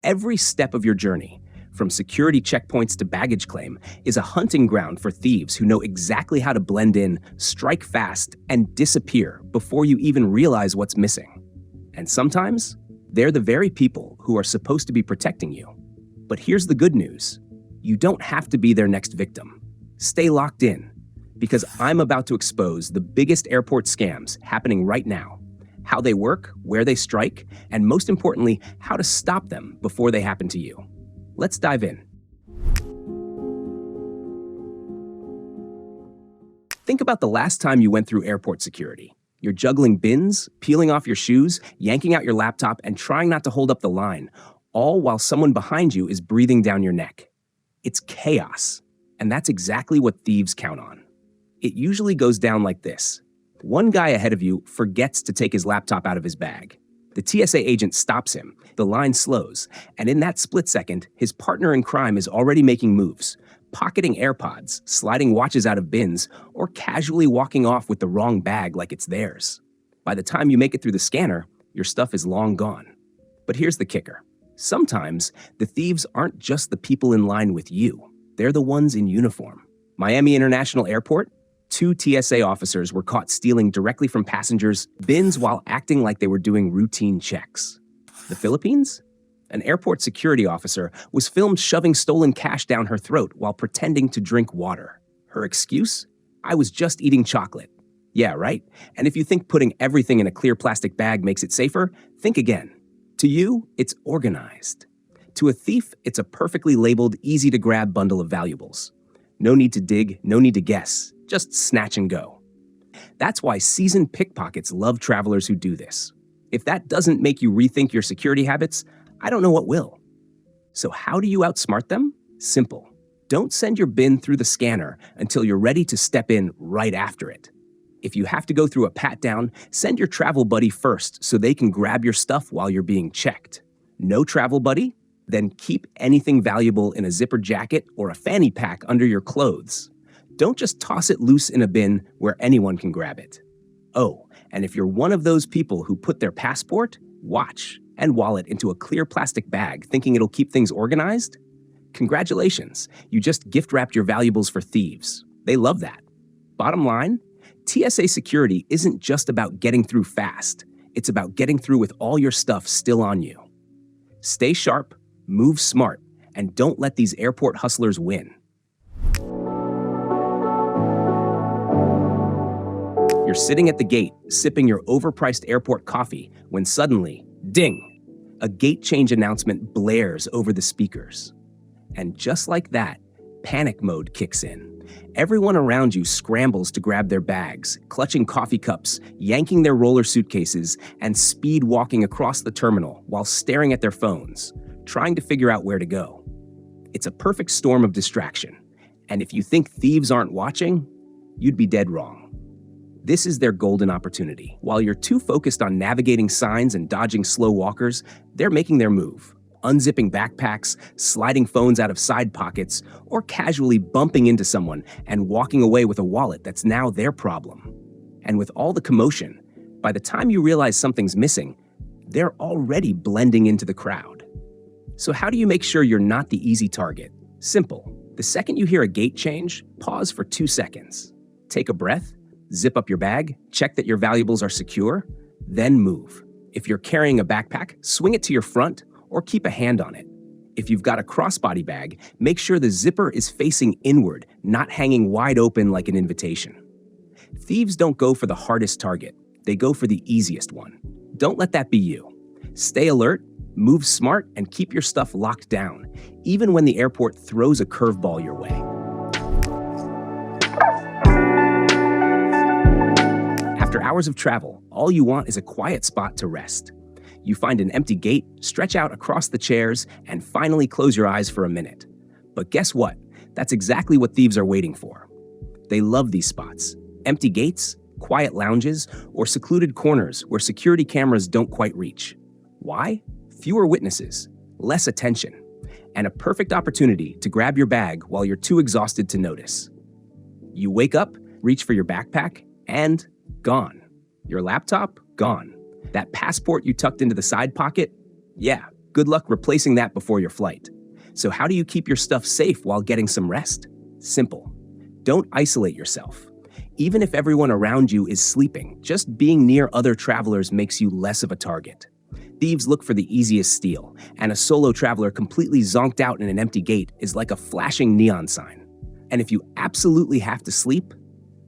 Every step of your journey, from security checkpoints to baggage claim, is a hunting ground for thieves who know exactly how to blend in, strike fast, and disappear before you even realize what's missing. And sometimes, they're the very people who are supposed to be protecting you. But here's the good news. You don't have to be their next victim. Stay locked in, because I'm about to expose the biggest airport scams happening right now, how they work, where they strike, and most importantly, how to stop them before they happen to you. Let's dive in. Think about the last time you went through airport security. You're juggling bins, peeling off your shoes, yanking out your laptop, and trying not to hold up the line, all while someone behind you is breathing down your neck. It's chaos, and that's exactly what thieves count on. It usually goes down like this. One guy ahead of you forgets to take his laptop out of his bag. The TSA agent stops him, the line slows, and in that split second, his partner in crime is already making moves, pocketing AirPods, sliding watches out of bins, or casually walking off with the wrong bag like it's theirs. By the time you make it through the scanner, your stuff is long gone. But here's the kicker. Sometimes, the thieves aren't just the people in line with you. They're the ones in uniform. Miami International Airport, 2 TSA officers were caught stealing directly from passengers' bins while acting like they were doing routine checks. The Philippines? An airport security officer was filmed shoving stolen cash down her throat while pretending to drink water. Her excuse? I was just eating chocolate. Yeah, right? And if you think putting everything in a clear plastic bag makes it safer, think again. To you, it's organized. To a thief, it's a perfectly labeled, easy-to-grab bundle of valuables. No need to dig, no need to guess, just snatch and go. That's why seasoned pickpockets love travelers who do this. If that doesn't make you rethink your security habits, I don't know what will. So how do you outsmart them? Simple. Don't send your bin through the scanner until you're ready to step in right after it. If you have to go through a pat-down, send your travel buddy first so they can grab your stuff while you're being checked. No travel buddy? Then keep anything valuable in a zipper jacket or a fanny pack under your clothes. Don't just toss it loose in a bin where anyone can grab it. Oh, and if you're one of those people who put their passport, watch, and wallet into a clear plastic bag thinking it'll keep things organized, congratulations, you just gift-wrapped your valuables for thieves. They love that. Bottom line, TSA security isn't just about getting through fast. It's about getting through with all your stuff still on you. Stay sharp, move smart, and don't let these airport hustlers win. You're sitting at the gate, sipping your overpriced airport coffee, when suddenly, ding! A gate change announcement blares over the speakers. And just like that, panic mode kicks in. Everyone around you scrambles to grab their bags, clutching coffee cups, yanking their roller suitcases, and speed walking across the terminal while staring at their phones, trying to figure out where to go. It's a perfect storm of distraction. And if you think thieves aren't watching, you'd be dead wrong. This is their golden opportunity. While you're too focused on navigating signs and dodging slow walkers, they're making their move, unzipping backpacks, sliding phones out of side pockets, or casually bumping into someone and walking away with a wallet that's now their problem. And with all the commotion, by the time you realize something's missing, they're already blending into the crowd. So how do you make sure you're not the easy target? Simple. The second you hear a gate change, pause for 2 seconds. Take a breath, zip up your bag, check that your valuables are secure, then move. If you're carrying a backpack, swing it to your front or keep a hand on it. If you've got a crossbody bag, make sure the zipper is facing inward, not hanging wide open like an invitation. Thieves don't go for the hardest target. They go for the easiest one. Don't let that be you. Stay alert, move smart, and keep your stuff locked down, even when the airport throws a curveball your way. After hours of travel, all you want is a quiet spot to rest. You find an empty gate, stretch out across the chairs, and finally close your eyes for a minute. But guess what? That's exactly what thieves are waiting for. They love these spots. Empty gates, quiet lounges, or secluded corners where security cameras don't quite reach. Why? Fewer witnesses, less attention, and a perfect opportunity to grab your bag while you're too exhausted to notice. You wake up, reach for your backpack, and gone. Your laptop? Gone. That passport you tucked into the side pocket? Yeah, Good luck replacing that before your flight. So how do you keep your stuff safe while getting some rest? Simple. Don't isolate yourself. Even if everyone around you is sleeping, just being near other travelers makes you less of a target. Thieves look for the easiest steal, and a solo traveler completely zonked out in an empty gate is like a flashing neon sign. And if you absolutely have to sleep,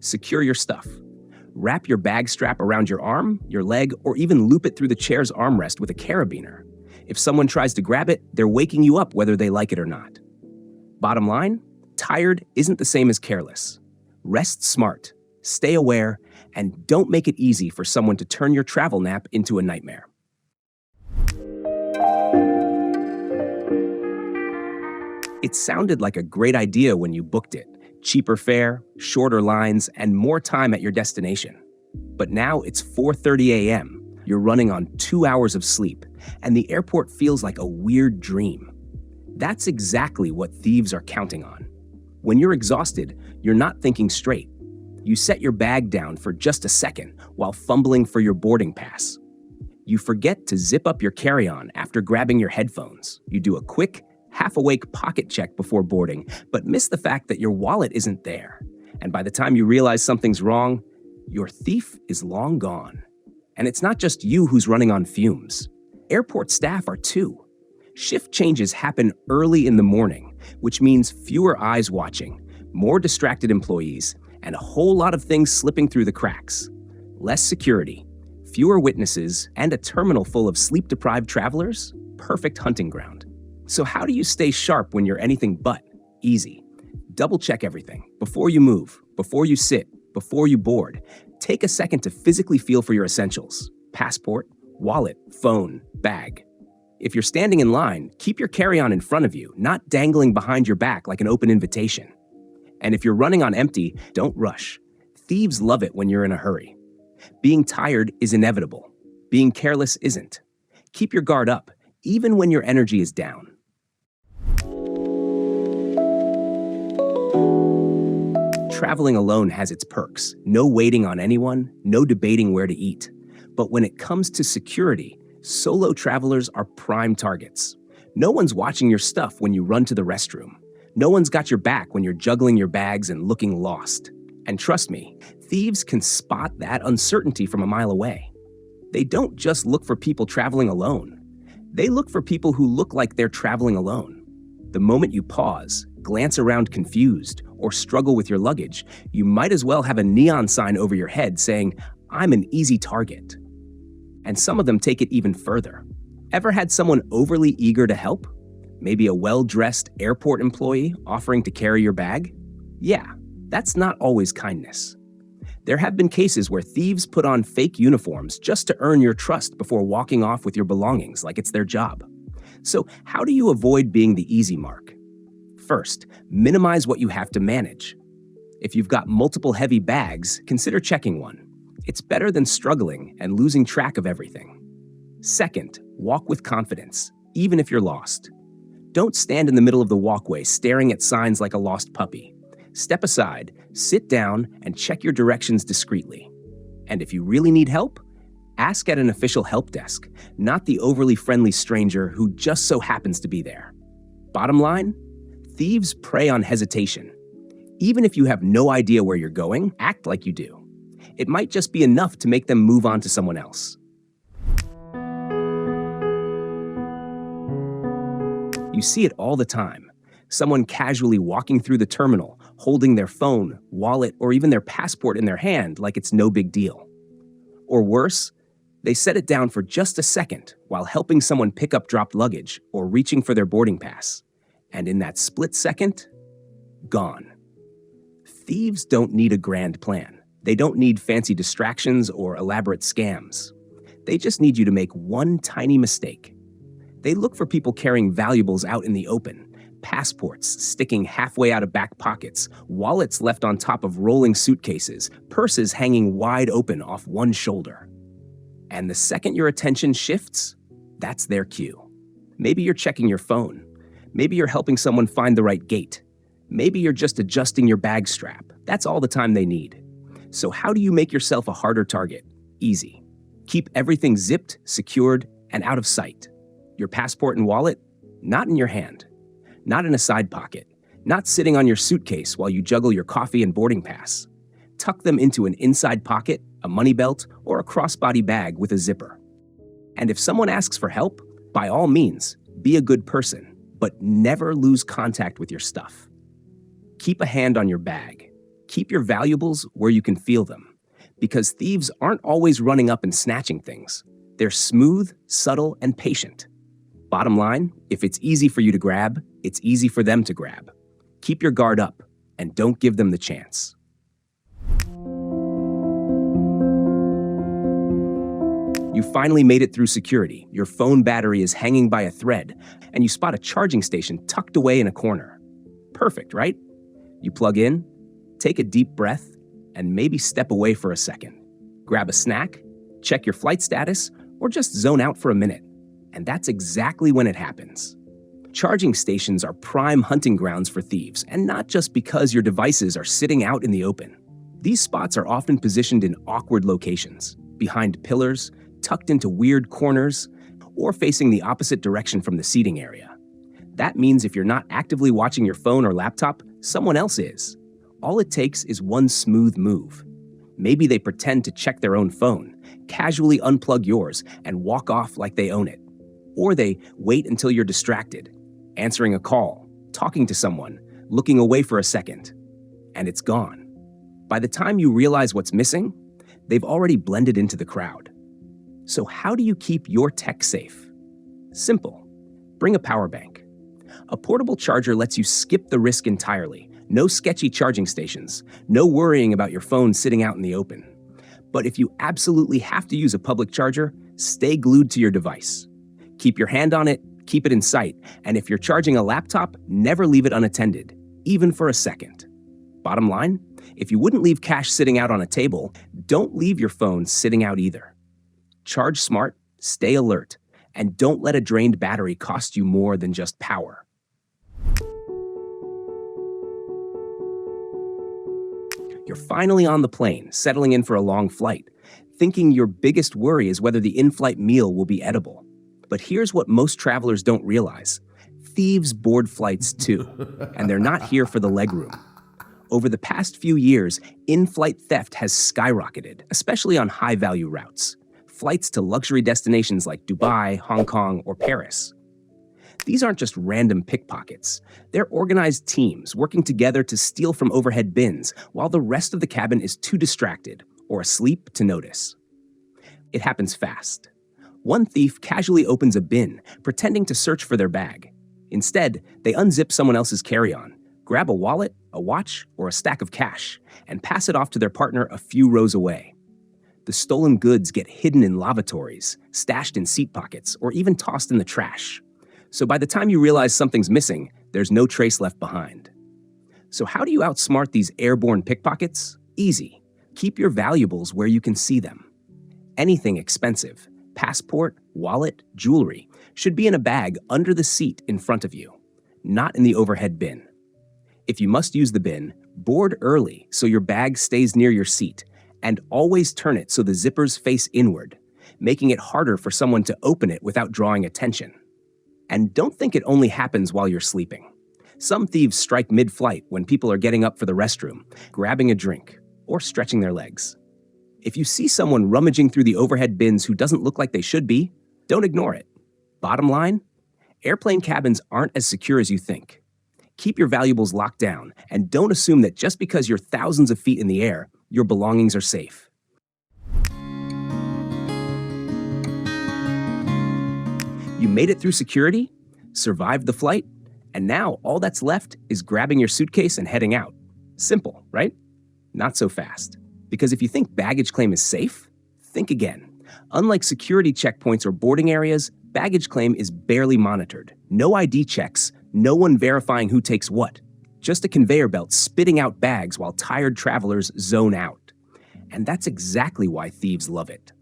secure your stuff. Wrap your bag strap around your arm, your leg, or even loop it through the chair's armrest with a carabiner. If someone tries to grab it, they're waking you up whether they like it or not. Bottom line, tired isn't the same as careless. Rest smart, stay aware, and don't make it easy for someone to turn your travel nap into a nightmare. It sounded like a great idea when you booked it. Cheaper fare, shorter lines, and more time at your destination. But now it's 4:30 a.m. You're running on 2 hours of sleep, and the airport feels like a weird dream. That's exactly what thieves are counting on. When you're exhausted, you're not thinking straight. You set your bag down for just a second while fumbling for your boarding pass. You forget to zip up your carry-on after grabbing your headphones. You do a quick, half-awake pocket check before boarding, but miss the fact that your wallet isn't there. And by the time you realize something's wrong, your thief is long gone. And it's not just you who's running on fumes. Airport staff are too. Shift changes happen early in the morning, which means fewer eyes watching, more distracted employees, and a whole lot of things slipping through the cracks. Less security, fewer witnesses, and a terminal full of sleep-deprived travelers? Perfect hunting ground. So how do you stay sharp when you're anything but? Easy. Double-check everything. Before you move, before you sit, before you board, take a second to physically feel for your essentials. Passport, wallet, phone, bag. If you're standing in line, keep your carry-on in front of you, not dangling behind your back like an open invitation. And if you're running on empty, don't rush. Thieves love it when you're in a hurry. Being tired is inevitable. Being careless isn't. Keep your guard up, even when your energy is down. Traveling alone has its perks. No waiting on anyone, no debating where to eat. But when it comes to security, solo travelers are prime targets. No one's watching your stuff when you run to the restroom. No one's got your back when you're juggling your bags and looking lost. And trust me, thieves can spot that uncertainty from a mile away. They don't just look for people traveling alone. They look for people who look like they're traveling alone. The moment you pause, glance around confused, or struggle with your luggage, you might as well have a neon sign over your head saying, "I'm an easy target." And some of them take it even further. Ever had someone overly eager to help? Maybe a well-dressed airport employee offering to carry your bag? Yeah, that's not always kindness. There have been cases where thieves put on fake uniforms just to earn your trust before walking off with your belongings like it's their job. So how do you avoid being the easy mark? First, minimize what you have to manage. If you've got multiple heavy bags, consider checking one. It's better than struggling and losing track of everything. Second, walk with confidence, even if you're lost. Don't stand in the middle of the walkway staring at signs like a lost puppy. Step aside, sit down, and check your directions discreetly. And if you really need help, ask at an official help desk, not the overly friendly stranger who just so happens to be there. Bottom line, thieves prey on hesitation. Even if you have no idea where you're going, act like you do. It might just be enough to make them move on to someone else. You see it all the time. Someone casually walking through the terminal, holding their phone, wallet, or even their passport in their hand like it's no big deal. Or worse, they set it down for just a second while helping someone pick up dropped luggage or reaching for their boarding pass. And in that split second, gone. Thieves don't need a grand plan. They don't need fancy distractions or elaborate scams. They just need you to make one tiny mistake. They look for people carrying valuables out in the open, passports sticking halfway out of back pockets, wallets left on top of rolling suitcases, purses hanging wide open off one shoulder. And the second your attention shifts, that's their cue. Maybe you're checking your phone. Maybe you're helping someone find the right gate. Maybe you're just adjusting your bag strap. That's all the time they need. So how do you make yourself a harder target? Easy. Keep everything zipped, secured, and out of sight. Your passport and wallet? Not in your hand. Not in a side pocket. Not sitting on your suitcase while you juggle your coffee and boarding pass. Tuck them into an inside pocket, a money belt, or a crossbody bag with a zipper. And if someone asks for help, by all means, be a good person, but never lose contact with your stuff. Keep a hand on your bag. Keep your valuables where you can feel them, because thieves aren't always running up and snatching things. They're smooth, subtle, and patient. Bottom line, if it's easy for you to grab, it's easy for them to grab. Keep your guard up and don't give them the chance. You finally made it through security. Your phone battery is hanging by a thread, and you spot a charging station tucked away in a corner. Perfect, right? You plug in, take a deep breath, and maybe step away for a second. Grab a snack, check your flight status, or just zone out for a minute. And that's exactly when it happens. Charging stations are prime hunting grounds for thieves, and not just because your devices are sitting out in the open. These spots are often positioned in awkward locations, behind pillars, tucked into weird corners, or facing the opposite direction from the seating area. That means if you're not actively watching your phone or laptop, someone else is. All it takes is one smooth move. Maybe they pretend to check their own phone, casually unplug yours, and walk off like they own it. Or they wait until you're distracted, answering a call, talking to someone, looking away for a second, and it's gone. By the time you realize what's missing, they've already blended into the crowd. So how do you keep your tech safe? Simple. Bring a power bank. A portable charger lets you skip the risk entirely. No sketchy charging stations. No worrying about your phone sitting out in the open. But if you absolutely have to use a public charger, stay glued to your device. Keep your hand on it, keep it in sight, and if you're charging a laptop, never leave it unattended, even for a second. Bottom line, if you wouldn't leave cash sitting out on a table, don't leave your phone sitting out either. Charge smart, stay alert, and don't let a drained battery cost you more than just power. You're finally on the plane, settling in for a long flight, thinking your biggest worry is whether the in-flight meal will be edible. But here's what most travelers don't realize. Thieves board flights too, and they're not here for the legroom. Over the past few years, in-flight theft has skyrocketed, especially on high-value routes. Flights to luxury destinations like Dubai, Hong Kong, or Paris. These aren't just random pickpockets. They're organized teams working together to steal from overhead bins while the rest of the cabin is too distracted or asleep to notice. It happens fast. One thief casually opens a bin, pretending to search for their bag. Instead, they unzip someone else's carry-on, grab a wallet, a watch, or a stack of cash, and pass it off to their partner a few rows away. The stolen goods get hidden in lavatories, stashed in seat pockets, or even tossed in the trash. So by the time you realize something's missing, there's no trace left behind. So how do you outsmart these airborne pickpockets? Easy. Keep your valuables where you can see them. Anything expensive, passport, wallet, jewelry, should be in a bag under the seat in front of you, not in the overhead bin. If you must use the bin, board early so your bag stays near your seat, and always turn it so the zippers face inward, making it harder for someone to open it without drawing attention. And don't think it only happens while you're sleeping. Some thieves strike mid-flight when people are getting up for the restroom, grabbing a drink, or stretching their legs. If you see someone rummaging through the overhead bins who doesn't look like they should be, don't ignore it. Bottom line, airplane cabins aren't as secure as you think. Keep your valuables locked down, and don't assume that just because you're thousands of feet in the air, your belongings are safe. You made it through security, survived the flight, and now all that's left is grabbing your suitcase and heading out. Simple, right? Not so fast. Because if you think baggage claim is safe, think again. Unlike security checkpoints or boarding areas, baggage claim is barely monitored. No ID checks, no one verifying who takes what. Just a conveyor belt spitting out bags while tired travelers zone out. And that's exactly why thieves love it.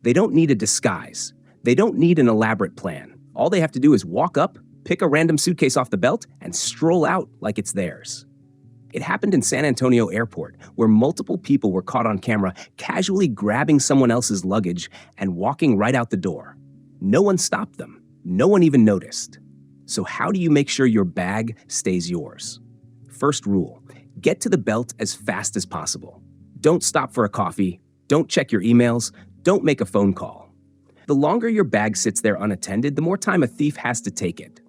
They don't need a disguise. They don't need an elaborate plan. All they have to do is walk up, pick a random suitcase off the belt, and stroll out like it's theirs. It happened in San Antonio Airport, where multiple people were caught on camera casually grabbing someone else's luggage and walking right out the door. No one stopped them. No one even noticed. So how do you make sure your bag stays yours? First rule, get to the belt as fast as possible. Don't stop for a coffee, don't check your emails, don't make a phone call. The longer your bag sits there unattended, the more time a thief has to take it.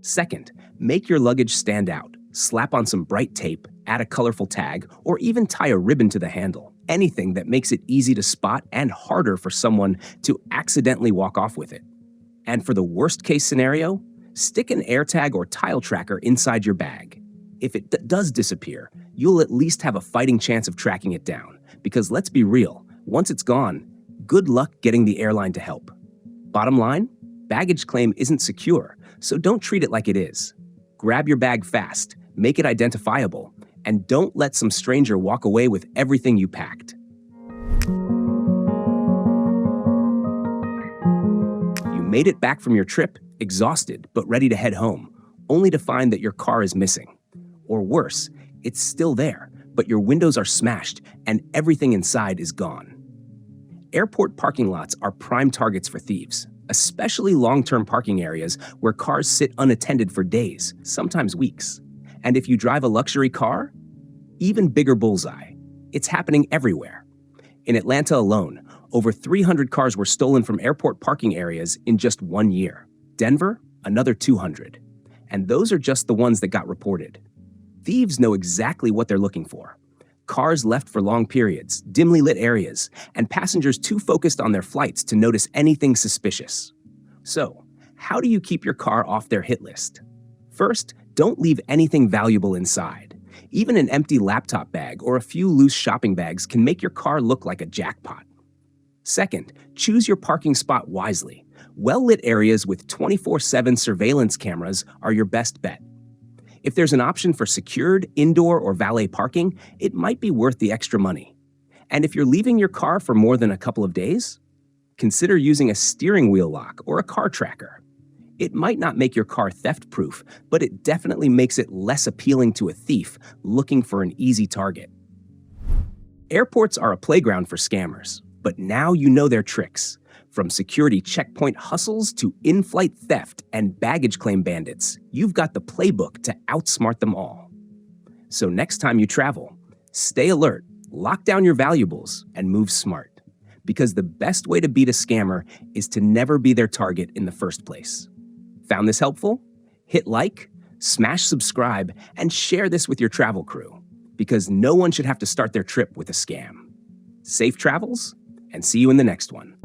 Second, make your luggage stand out. Slap on some bright tape, add a colorful tag, or even tie a ribbon to the handle. Anything that makes it easy to spot and harder for someone to accidentally walk off with it. And for the worst case scenario, stick an AirTag or tile tracker inside your bag. If it does disappear, you'll at least have a fighting chance of tracking it down. Because let's be real, once it's gone, good luck getting the airline to help. Bottom line, baggage claim isn't secure, so don't treat it like it is. Grab your bag fast, make it identifiable, and don't let some stranger walk away with everything you packed. You made it back from your trip, exhausted but ready to head home, only to find that your car is missing. Or worse, it's still there, but your windows are smashed and everything inside is gone. Airport parking lots are prime targets for thieves, especially long-term parking areas where cars sit unattended for days, sometimes weeks. And if you drive a luxury car, even bigger bullseye. It's happening everywhere. In Atlanta alone, over 300 cars were stolen from airport parking areas in just 1 year. Denver, another 200. And those are just the ones that got reported. Thieves know exactly what they're looking for. Cars left for long periods, dimly lit areas, and passengers too focused on their flights to notice anything suspicious. So, how do you keep your car off their hit list? First, don't leave anything valuable inside. Even an empty laptop bag or a few loose shopping bags can make your car look like a jackpot. Second, choose your parking spot wisely. Well-lit areas with 24/7 surveillance cameras are your best bet. If there's an option for secured, indoor, or valet parking, it might be worth the extra money. And if you're leaving your car for more than a couple of days, consider using a steering wheel lock or a car tracker. It might not make your car theft-proof, but it definitely makes it less appealing to a thief looking for an easy target. Airports are a playground for scammers, but now you know their tricks. From security checkpoint hustles to in-flight theft and baggage claim bandits, you've got the playbook to outsmart them all. So next time you travel, stay alert, lock down your valuables, and move smart. Because the best way to beat a scammer is to never be their target in the first place. Found this helpful? Hit like, smash subscribe, and share this with your travel crew. Because no one should have to start their trip with a scam. Safe travels, and see you in the next one.